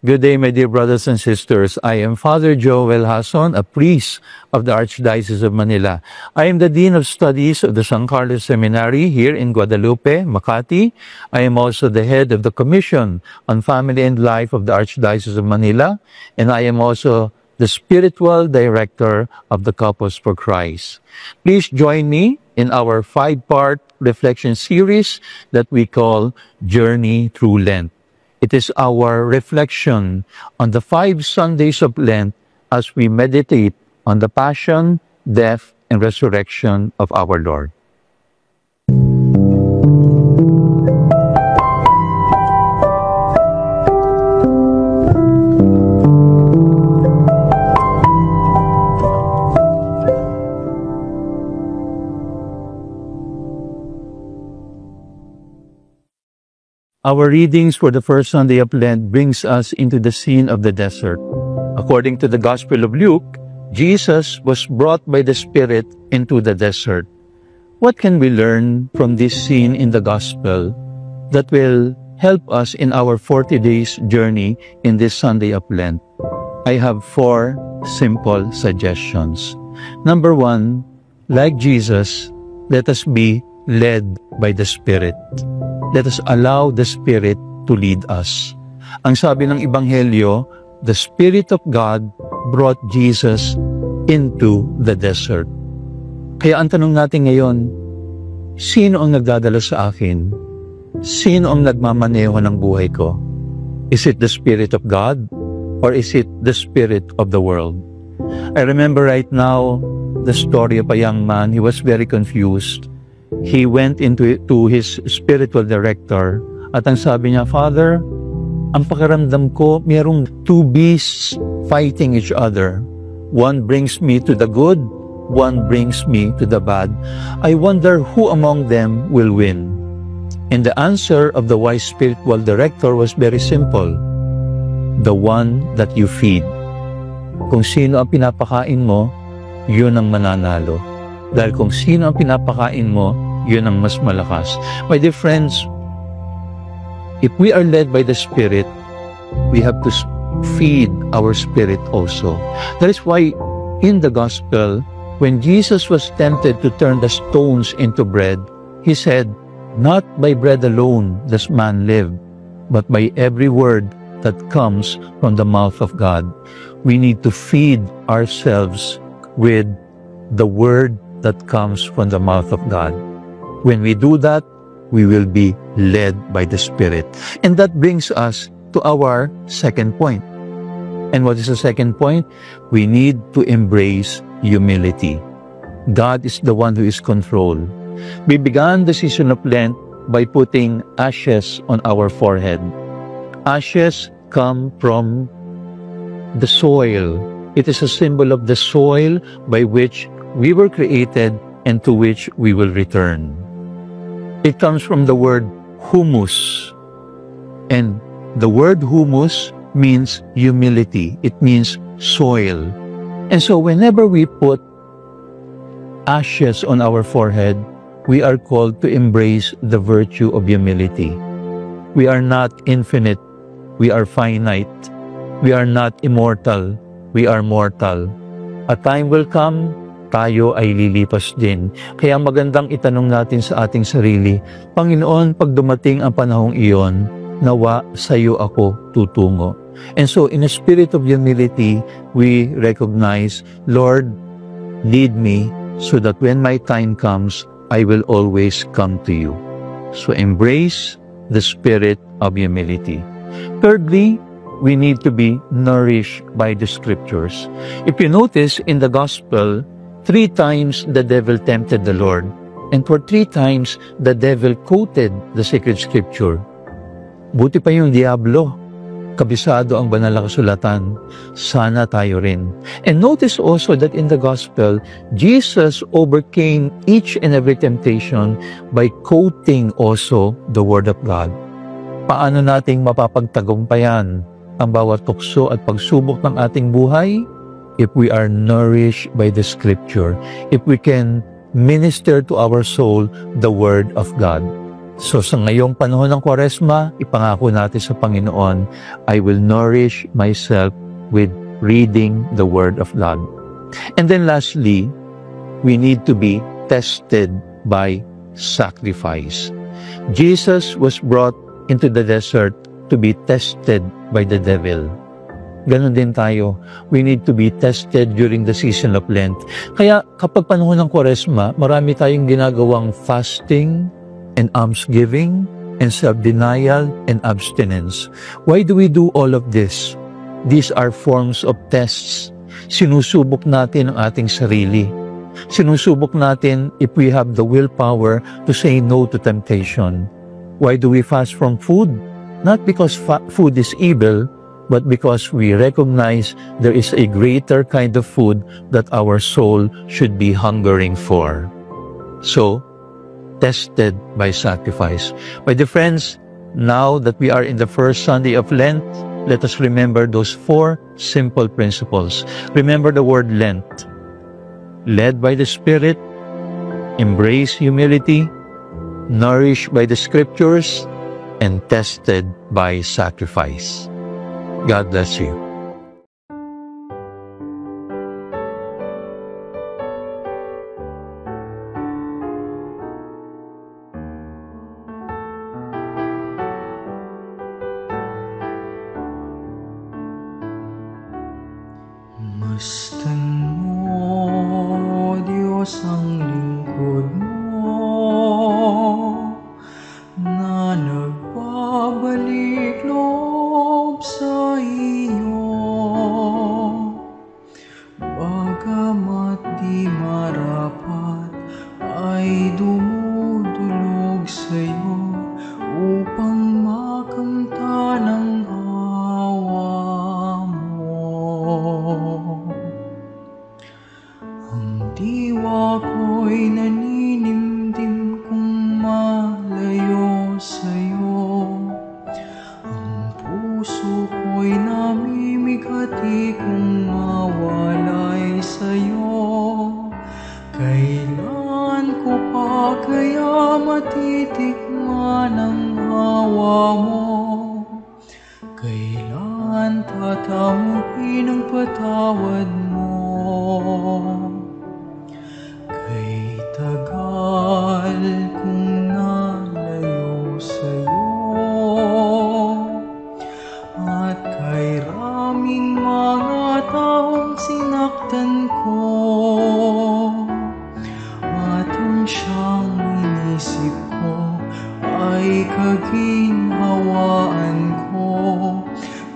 Good day, my dear brothers and sisters. I am Father Joel Hason, a priest of the Archdiocese of Manila. I am the Dean of Studies of the San Carlos Seminary here in Guadalupe, Makati. I am also the head of the Commission on Family and Life of the Archdiocese of Manila, and I am also the spiritual director of the Couples for Christ. Please join me in our 5-part reflection series that we call Journey Through Lent. It is our reflection on the 5 Sundays of Lent as we meditate on the passion, death, and resurrection of our Lord. Our readings for the first Sunday of Lent brings us into the scene of the desert. According to the Gospel of Luke, Jesus was brought by the Spirit into the desert. What can we learn from this scene in the Gospel that will help us in our 40 days journey in this Sunday of Lent? I have 4 simple suggestions. Number 1, like Jesus, let us be led by the Spirit. Let us allow the Spirit to lead us. Ang sabi ng Ebanghelyo, the Spirit of God brought Jesus into the desert. Kaya ang tanong natin ngayon, sino ang nagdadala sa akin? Sino ang nagmamaneho ng buhay ko? Is it the Spirit of God or is it the spirit of the world? I remember right now the story of a young man. He was very confused. He went to his spiritual director at ang sabi niya, Father, ang pakiramdam ko, mayroong 2 beasts fighting each other. One brings me to the good, one brings me to the bad. I wonder who among them will win. And the answer of the wise spiritual director was very simple. The one that you feed. Kung sino ang pinapakain mo, yun ang mananalo. Dahil kung sino ang pinapakain mo, yun ang mas malakas. My dear friends, if we are led by the Spirit, we have to feed our spirit also. That is why in the Gospel, when Jesus was tempted to turn the stones into bread, He said, not by bread alone does man live, but by every word that comes from the mouth of God. We need to feed ourselves with the word that comes from the mouth of God. When we do that, we will be led by the Spirit. And that brings us to our second point. And what is the second point? We need to embrace humility. God is the one who is control. We began the season of Lent by putting ashes on our forehead. Ashes come from the soil. It is a symbol of the soil by which we were created and to which we will return. It comes from the word humus. And the word humus means humility. It means soil. And so whenever we put ashes on our forehead, we are called to embrace the virtue of humility. We are not infinite. We are finite. We are not immortal. We are mortal. A time will come, tayo ay lilipas din. Kaya magandang itanong natin sa ating sarili, Panginoon, pag dumating ang panahong iyon, nawa sa iyo ako tutungo. And so, in a spirit of humility, we recognize, Lord, lead me so that when my time comes, I will always come to you. So, embrace the spirit of humility. Thirdly, we need to be nourished by the Scriptures. If you notice in the Gospel, 3 times the devil tempted the Lord, and for 3 times the devil quoted the sacred Scripture. Buti pa yung Diablo, kabisado ang banal na kasulatan. Sana tayo rin. And notice also that in the Gospel, Jesus overcame each and every temptation by quoting also the Word of God. Paano nating mapapagtagumpayan ang bawat tukso at pagsubok ng ating buhay? If we are nourished by the Scripture, if we can minister to our soul the Word of God. So sa ngayong panahon ng Kwaresma, ipangako natin sa Panginoon, I will nourish myself with reading the Word of God. And then lastly, we need to be tested by sacrifice. Jesus was brought into the desert to be tested by the devil. Ganon din tayo. We need to be tested during the season of Lent. Kaya kapag panahon ng Kwaresma, marami tayong ginagawang fasting and almsgiving and self-denial and abstinence. Why do we do all of this? These are forms of tests. Sinusubok natin ang ating sarili. Sinusubok natin if we have the willpower to say no to temptation. Why do we fast from food? Not because food is evil, but because we recognize there is a greater kind of food that our soul should be hungering for. So, tested by sacrifice. My dear friends, now that we are in the first Sunday of Lent, let us remember those 4 simple principles. Remember the word Lent. Led by the Spirit, embrace humility, nourished by the Scriptures, and tested by sacrifice. God bless you. Masdan mo, Diyos, ang lingkod mo, na nagbabalik loob sa iyo. Bagamat di marapat, ay dumudulog sa iyo, upang makamta ng awa mo. Ang diwa ko'y naninimdim kung malayo sa'yo. Ang puso ko'y namimighati kung mawalay sa'yo. Kailan ko pa kaya matitikman ang awa mo? Kailan tatamuhin ang patawad mo? Kay tagal kong nalayo sa'yo, at kay raming mga taong sinaktan ko, at ang siyang inisip ko ay kaginhawaan ko,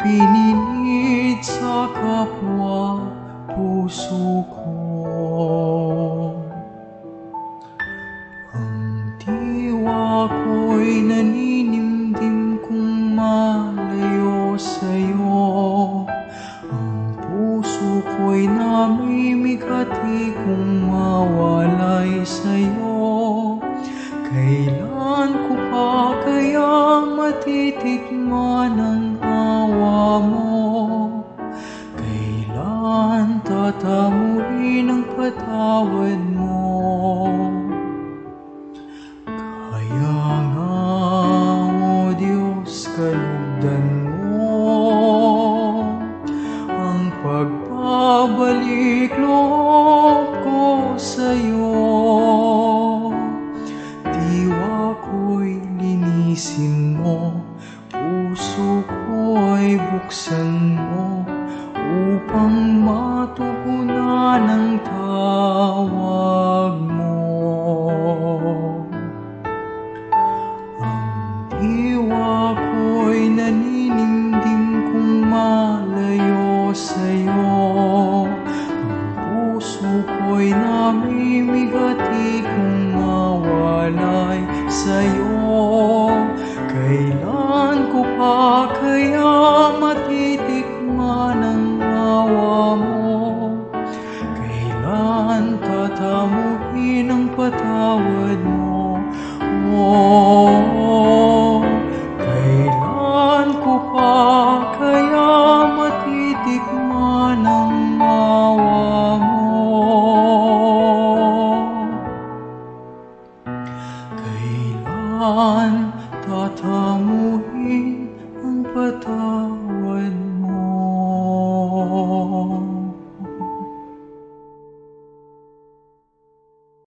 pininit sa kapwa puso ko. Ang diwa ko'y naninimdim kung malayo sa'yo. Ang puso ko'y namimighati kung mawalay sa'yo. Kailan ko pa kaya matitikman ang awa mo? Kailan tatamuhin ang patawad mo? Kaya nga, O Diyos, kalugdan mo ang pagbabalik loob ko sa'yo. Diwa ko'y linisin mo, puso ko'y buksan mo, upang matugunan ang tawag mo. Ang diwa ko'y naninindig